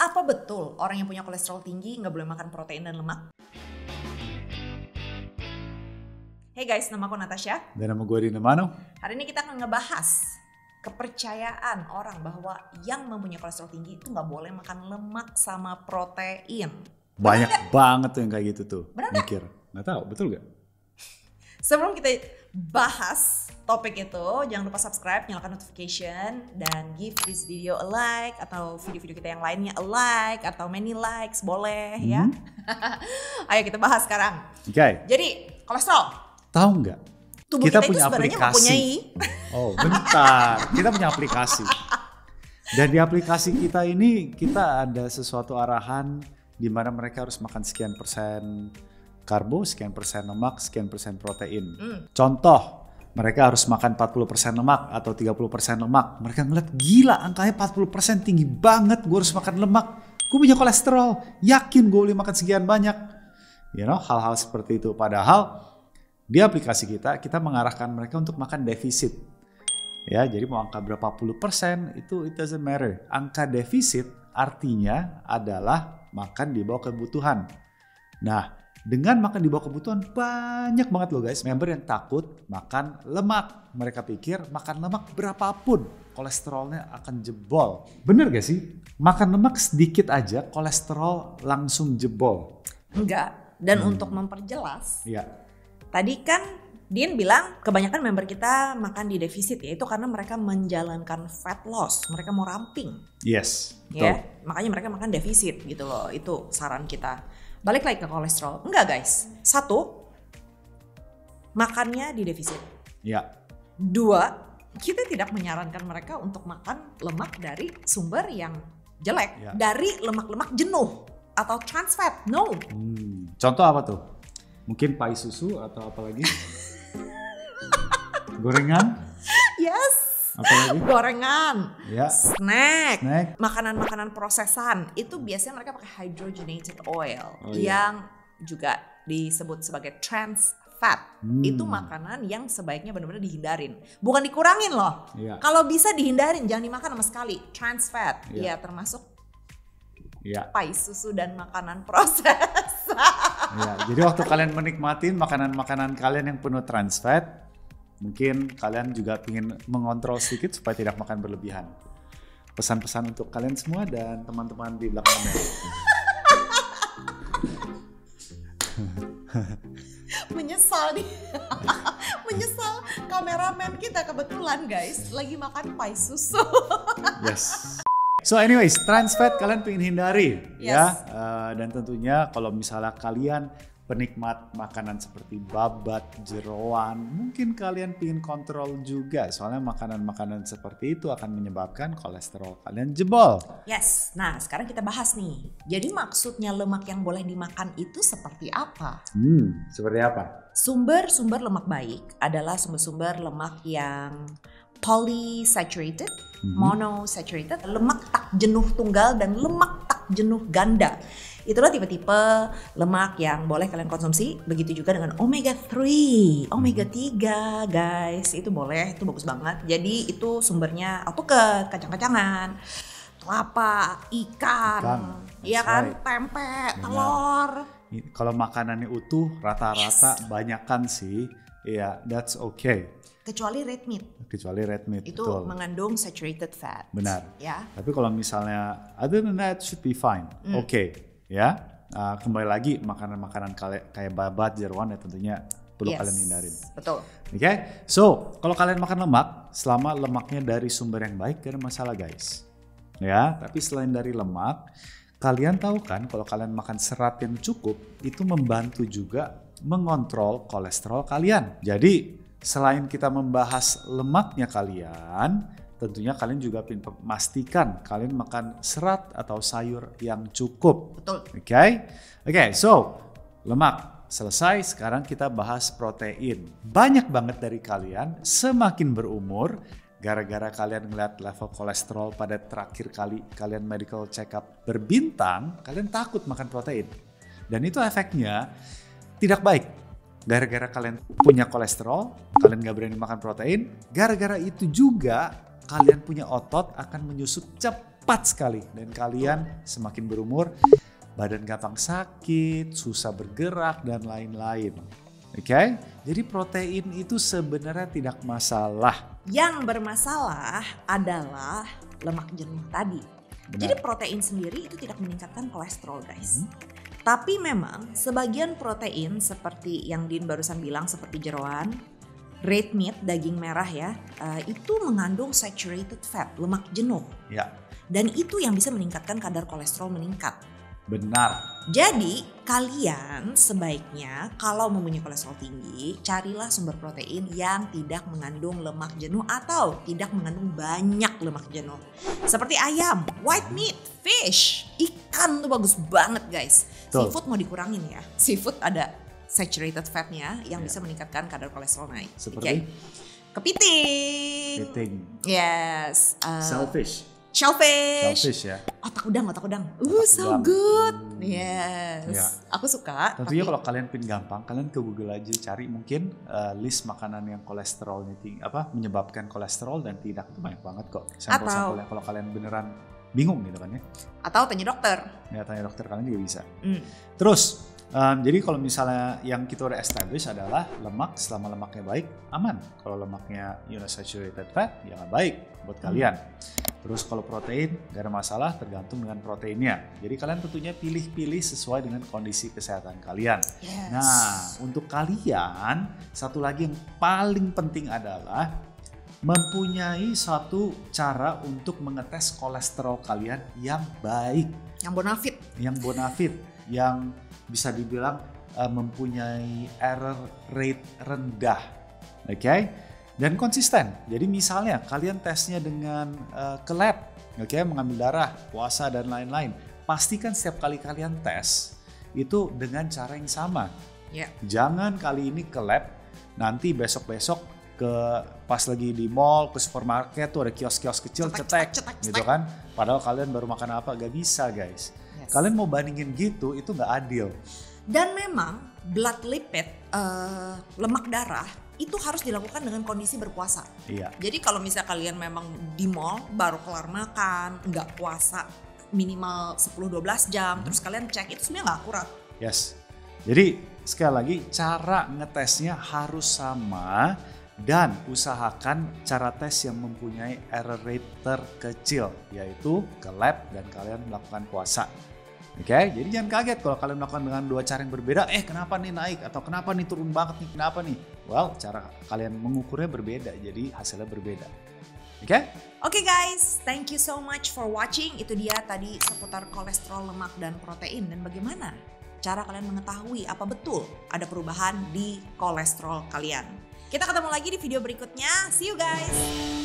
Apa betul orang yang punya kolesterol tinggi nggak boleh makan protein dan lemak? Hey guys, nama aku Natasha. Dan nama gue Dina Mano. Hari ini kita akan ngebahas kepercayaan orang bahwa yang mempunyai kolesterol tinggi itu nggak boleh makan lemak sama protein. Banyak banget tuh yang kayak gitu tuh. Bener mikir. Nggak tahu, betul gak? Sebelum kita bahas topik itu, jangan lupa subscribe, nyalakan notification, dan give this video a like, atau video-video kita yang lainnya a like, atau many likes, boleh ya. Ayo kita bahas sekarang. Oke. Jadi, kolesterol. Tahu nggak? Tubuh Kita kita itu punya sebenarnya aplikasi. mempunyai. Oh, bentar. Kita punya aplikasi. Dan di aplikasi kita ini, kita ada sesuatu arahan di mana mereka harus makan sekian persen karbo, sekian persen lemak, sekian persen protein. Contoh, mereka harus makan 40% lemak atau 30% lemak. Mereka ngeliat, gila angkanya 40% tinggi banget, gue harus makan lemak. Gue punya kolesterol, yakin gue boleh makan sekian banyak. You know, hal-hal seperti itu. Padahal di aplikasi kita mengarahkan mereka untuk makan defisit. Ya, jadi mau angka berapa puluh persen itu it doesn't matter. Angka defisit artinya adalah makan di bawah kebutuhan. Nah, dengan makan di bawah kebutuhan banyak banget loh guys member yang takut makan lemak. Mereka pikir makan lemak berapapun kolesterolnya akan jebol. Bener gak sih? Makan lemak sedikit aja kolesterol langsung jebol. Enggak. Dan untuk memperjelas, Iya. tadi kan Din bilang kebanyakan member kita makan di defisit, ya itu karena mereka menjalankan fat loss, mereka mau ramping. Yes, betul. Ya, makanya mereka makan defisit gitu loh. Itu saran kita. Balik lagi ke kolesterol. Enggak guys. 1, makannya di defisit. Ya. 2, kita tidak menyarankan mereka untuk makan lemak dari sumber yang jelek. Ya. Dari lemak-lemak jenuh atau trans fat. No. Contoh apa tuh? Mungkin pai susu atau apa lagi? Gorengan? Yes. Apa lagi? Gorengan. Ya. Snack. Snack. Makanan prosesan. Itu biasanya mereka pakai hydrogenated oil. Oh, yang juga disebut sebagai trans fat. Itu makanan yang sebaiknya benar-benar dihindarin. Bukan dikurangin loh. Iya. Kalau bisa dihindarin, jangan dimakan sama sekali. Trans fat. Iya. Ya termasuk Ya. pai susu dan makanan proses. Ya. Jadi waktu kalian menikmati makanan-makanan kalian yang penuh trans fat, mungkin kalian juga ingin mengontrol sedikit supaya tidak makan berlebihan. Pesan-pesan untuk kalian semua dan teman-teman di belakang kamera. Menyesal nih. Menyesal kameramen kita kebetulan guys lagi makan pai susu. Yes. So anyways, trans fat kalian pengen hindari. Yes. Ya. Dan tentunya kalau misalnya kalian penikmat makanan seperti babat, jeroan, mungkin kalian pengen kontrol juga. Soalnya makanan-makanan seperti itu akan menyebabkan kolesterol kalian jebol. Yes, nah sekarang kita bahas nih. Jadi maksudnya lemak yang boleh dimakan itu seperti apa? Seperti apa? Sumber-sumber lemak baik adalah sumber-sumber lemak yang polysaturated, monosaturated, lemak tak jenuh tunggal dan lemak tak jenuh ganda. Itulah tipe-tipe lemak yang boleh kalian konsumsi. Begitu juga dengan omega 3, omega 3 guys. Itu boleh, itu bagus banget. Jadi itu sumbernya alpukat, kacang-kacangan, kelapa, ikan, iya kan, right. tempe, telur. Kalau makanannya utuh rata-rata banyakan sih. Iya, that's okay. Kecuali red meat. Kecuali red meat. Itu betul. mengandung saturated fat. Benar. Ya. Tapi kalau misalnya other than that should be fine. Oke, ya. Kembali lagi makanan-makanan kayak babat, jeroan ya tentunya perlu kalian hindarin. Betul. Oke. So, kalau kalian makan lemak, selama lemaknya dari sumber yang baik gak ada masalah guys. Ya, tapi selain dari lemak, kalian tahu kan kalau kalian makan serat yang cukup itu membantu juga mengontrol kolesterol kalian. Jadi selain kita membahas lemaknya kalian, tentunya kalian juga pastikan kalian makan serat atau sayur yang cukup. Betul. Oke, so lemak selesai. Sekarang kita bahas protein. Banyak banget dari kalian semakin berumur, gara-gara kalian ngeliat level kolesterol pada terakhir kali kalian medical check up berbintang, kalian takut makan protein. Dan itu efeknya tidak baik. Gara-gara kalian punya kolesterol, kalian gak berani makan protein. Gara-gara itu juga kalian punya otot akan menyusut cepat cepat sekali. Dan kalian semakin berumur, badan gampang sakit, susah bergerak, dan lain-lain. Oke, jadi protein itu sebenarnya tidak masalah. Yang bermasalah adalah lemak jenuh tadi. Benar. Jadi protein sendiri itu tidak meningkatkan kolesterol, guys. Tapi memang sebagian protein seperti yang Din barusan bilang seperti jeroan, red meat, daging merah ya, itu mengandung saturated fat, lemak jenuh. Ya, Dan itu yang bisa meningkatkan kadar kolesterol meningkat. benar. Jadi kalian sebaiknya kalau mempunyai kolesterol tinggi, carilah sumber protein yang tidak mengandung lemak jenuh atau tidak mengandung banyak lemak jenuh. Seperti ayam, white meat, fish, ikan tuh bagus banget guys. Betul. Seafood mau dikurangin ya. Seafood ada saturated fatnya yang bisa meningkatkan kadar kolesterol naik. Seperti? Kepiting. Kepiting. Yes. Shellfish. Shellfish. Shellfish ya. Otak udang. So udang. good. Yes. Ya. Aku suka. Tentunya tapi- kalau kalian pengen gampang, kalian ke Google aja cari mungkin list makanan yang kolesterolnya tinggi, menyebabkan kolesterol dan tidak, itu banyak banget kok. Sampel-sampelnya kalau kalian beneran bingung gitu kan ya. Atau tanya dokter. Ya tanya dokter, kalian juga bisa. Hmm. Terus jadi kalau misalnya yang kita udah establish adalah lemak, selama lemaknya baik aman. Kalau lemaknya saturated fat ya nggak baik buat kalian. Terus kalau protein gak ada masalah, tergantung dengan proteinnya. Jadi kalian tentunya pilih-pilih sesuai dengan kondisi kesehatan kalian. Yes. Nah, untuk kalian satu lagi yang paling penting adalah mempunyai suatu cara untuk mengetes kolesterol kalian yang baik, Yang bonafit. yang bonafit, yang bisa dibilang mempunyai error rate rendah. Oke? Dan konsisten. Jadi misalnya kalian tesnya dengan ke lab, mengambil darah, puasa dan lain-lain. Pastikan setiap kali kalian tes itu dengan cara yang sama. Ya. Jangan kali ini ke lab, nanti besok-besok ke pas lagi di mall, ke supermarket tuh ada kios-kios kecil cetek gitu kan. Padahal kalian baru makan apa, gak bisa guys. Yes. Kalian mau bandingin gitu, itu gak adil. Dan memang blood lipid, lemak darah itu harus dilakukan dengan kondisi berpuasa. Iya. Jadi kalau misalnya kalian memang di mall baru kelar makan, nggak puasa minimal 10-12 jam, terus kalian cek, itu sebenarnya nggak akurat. Yes. Jadi sekali lagi cara ngetesnya harus sama dan usahakan cara tes yang mempunyai error rate terkecil, yaitu ke lab dan kalian melakukan puasa. Oke, jadi jangan kaget kalau kalian melakukan dengan dua cara yang berbeda. Kenapa nih naik atau kenapa nih turun banget nih? Kenapa nih? Well, cara kalian mengukurnya berbeda, jadi hasilnya berbeda. Oke? Oke guys, thank you so much for watching. Itu dia tadi seputar kolesterol, lemak, dan protein. Dan bagaimana cara kalian mengetahui apa betul ada perubahan di kolesterol kalian. Kita ketemu lagi di video berikutnya. See you guys!